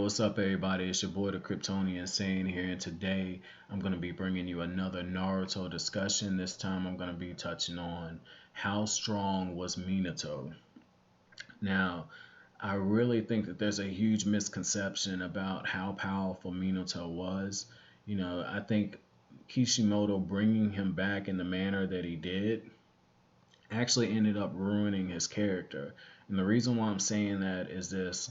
What's up, everybody? It's your boy, the Kryptonian, saying here, and today I'm going to be bringing you another Naruto discussion. This time I'm going to be touching on how strong was Minato. Now, I really think that there's a huge misconception about how powerful Minato was. I think Kishimoto bringing him back in the manner that he did actually ended up ruining his character. And the reason why I'm saying that is this: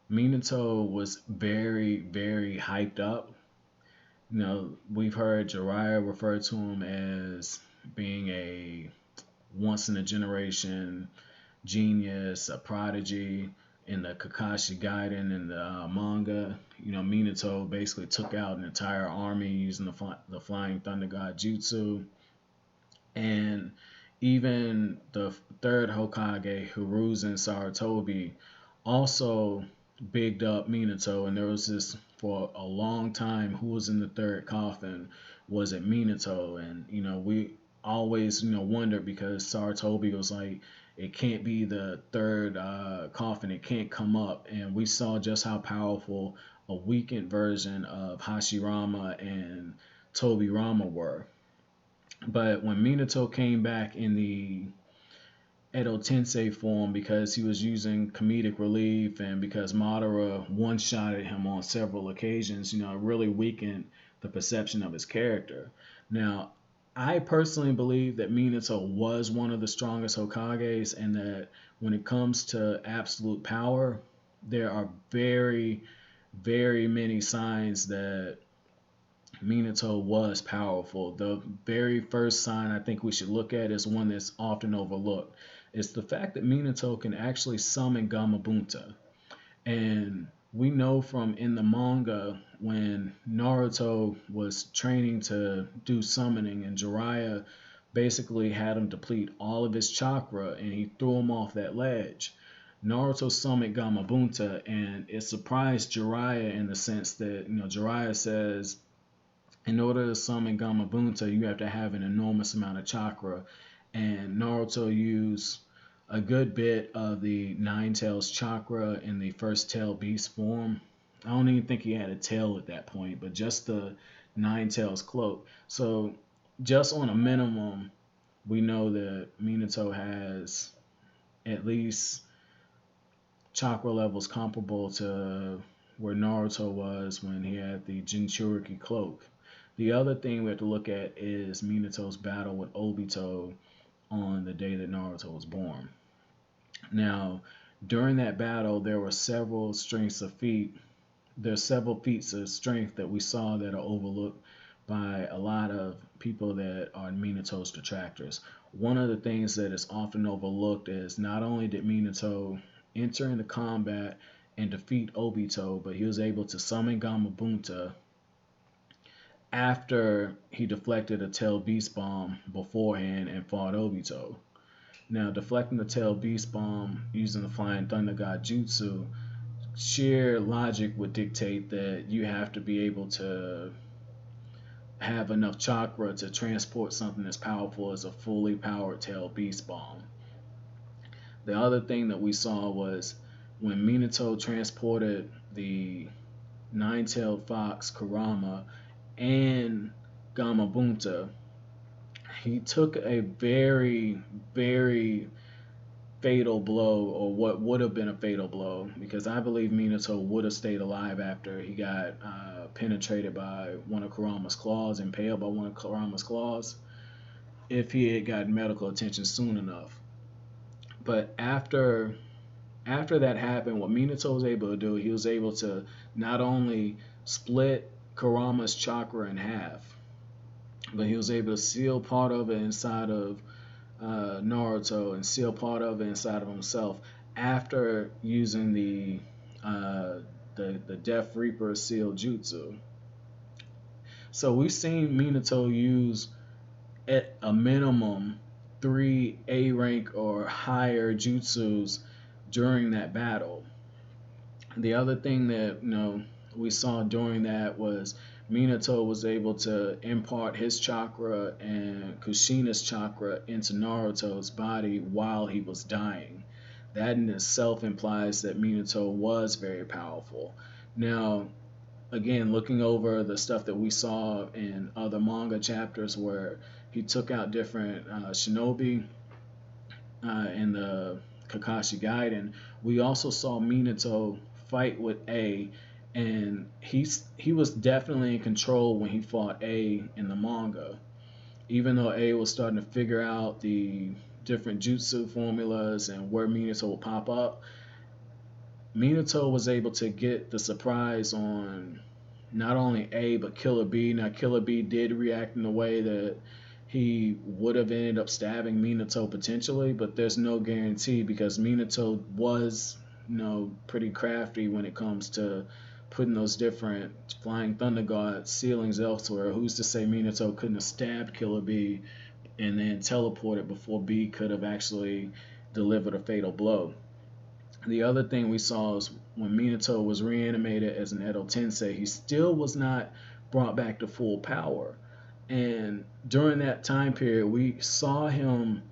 Minato was very, very hyped up. We've heard Jiraiya refer to him as being a once in a generation genius, a prodigy. In the Kakashi Gaiden in the manga, Minato basically took out an entire army using the Flying Thunder God Jutsu. And even the third Hokage, Hiruzen Sarutobi, also bigged up Minato. And there was this for a long time: who was in the third coffin? Was it Minato? And we always wondered, because Sarutobi was like, it can't be the third coffin, it can't come up. And we saw just how powerful a weakened version of Hashirama and Tobirama were. But when Minato came back in the Edo Tensei form, because he was using comedic relief and because Madara one-shotted him on several occasions, it really weakened the perception of his character. Now, I personally believe that Minato was one of the strongest Hokages, and that when it comes to absolute power, there are very, very many signs that Minato was powerful. The very first sign I think we should look at is one that's often overlooked. It's the fact that Minato can actually summon Gamabunta. And we know from in the manga, when Naruto was training to do summoning and Jiraiya basically had him deplete all of his chakra and he threw him off that ledge, Naruto summoned Gamabunta, and it surprised Jiraiya in the sense that Jiraiya says, in order to summon Gamabunta, you have to have an enormous amount of chakra. And Naruto used a good bit of the Nine Tails chakra in the first tail beast form. I don't even think he had a tail at that point, but just the Nine Tails cloak. So just on a minimum, we know that Minato has at least chakra levels comparable to where Naruto was when he had the Jinchuriki cloak. The other thing we have to look at is Minato's battle with Obito on the day that Naruto was born. Now, during that battle, there were several strengths of feat. There's several feats of strength that we saw that are overlooked by a lot of people that are Minato's detractors. One of the things that is often overlooked is not only did Minato enter into combat and defeat Obito, but he was able to summon Gamabunta after he deflected a tail beast bomb beforehand and fought Obito. Now, deflecting the tail beast bomb using the Flying Thunder God Jutsu, sheer logic would dictate that you have to be able to have enough chakra to transport something as powerful as a fully powered tail beast bomb. The other thing that we saw was when Minato transported the nine-tailed fox Kurama and Gamabunta, he took a very, very fatal blow, or what would have been a fatal blow, because I believe Minato would have stayed alive after he got penetrated by one of Kurama's claws, impaled by one of Kurama's claws, if he had gotten medical attention soon enough. But after that happened, what Minato was able to do, he was able to not only split Kurama's chakra in half, but he was able to seal part of it inside of Naruto and seal part of it inside of himself after using the Death Reaper seal jutsu. So we've seen Minato use at a minimum 3 A rank or higher jutsus during that battle. The other thing that we saw during that was Minato was able to impart his chakra and Kushina's chakra into Naruto's body while he was dying. That in itself implies that Minato was very powerful. Now, again, looking over the stuff that we saw in other manga chapters where he took out different shinobi in the Kakashi Gaiden, we also saw Minato fight with A, and he was definitely in control when he fought A in the manga. Even though A was starting to figure out the different jutsu formulas and where Minato will pop up, Minato was able to get the surprise on not only A but Killer B. Now Killer B did react in a way that he would have ended up stabbing Minato potentially, but there's no guarantee because Minato was, pretty crafty when it comes to putting those different flying thunder god ceilings elsewhere. Who's to say Minato couldn't have stabbed Killer B and then teleported before B could have actually delivered a fatal blow? The other thing we saw is when Minato was reanimated as an Edo Tensei, he still was not brought back to full power. And during that time period, we saw him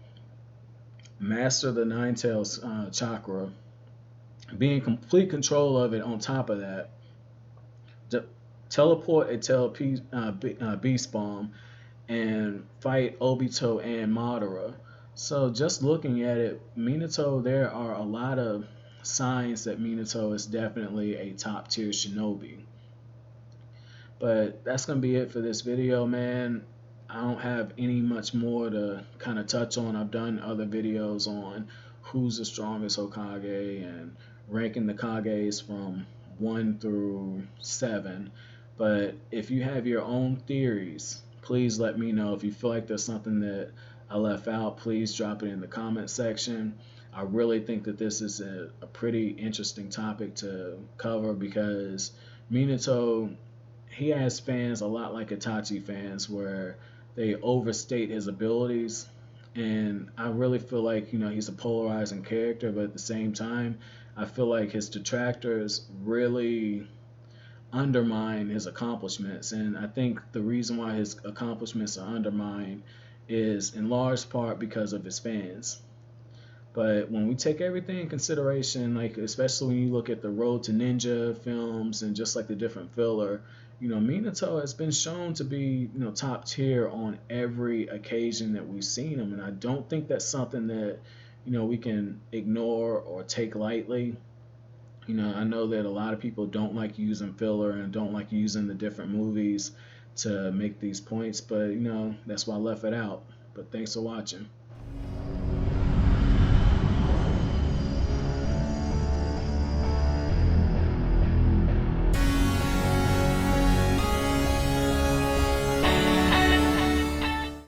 master the Nine Tails chakra, be in complete control of it. On top of that, teleport a beast bomb and fight Obito and Madara. So just looking at it, Minato, there are a lot of signs that Minato is definitely a top tier shinobi. But that's going to be it for this video, man. I don't have any much more to kind of touch on. I've done other videos on who's the strongest Hokage and ranking the Kages from 1 through 7. But if you have your own theories, please let me know. If you feel like there's something that I left out, please drop it in the comment section. I really think that this is a pretty interesting topic to cover because Minato, he has fans a lot like Itachi fans where they overstate his abilities. And I really feel like, he's a polarizing character, but at the same time, I feel like his detractors really undermine his accomplishments. And I think the reason why his accomplishments are undermined is in large part because of his fans. But when we take everything in consideration, like especially when you look at the Road to Ninja films and just like the different filler, Minato has been shown to be, top tier on every occasion that we've seen him. And I don't think that's something that, we can ignore or take lightly. I know that a lot of people don't like using filler and don't like using the different movies to make these points, but, that's why I left it out. But thanks for watching.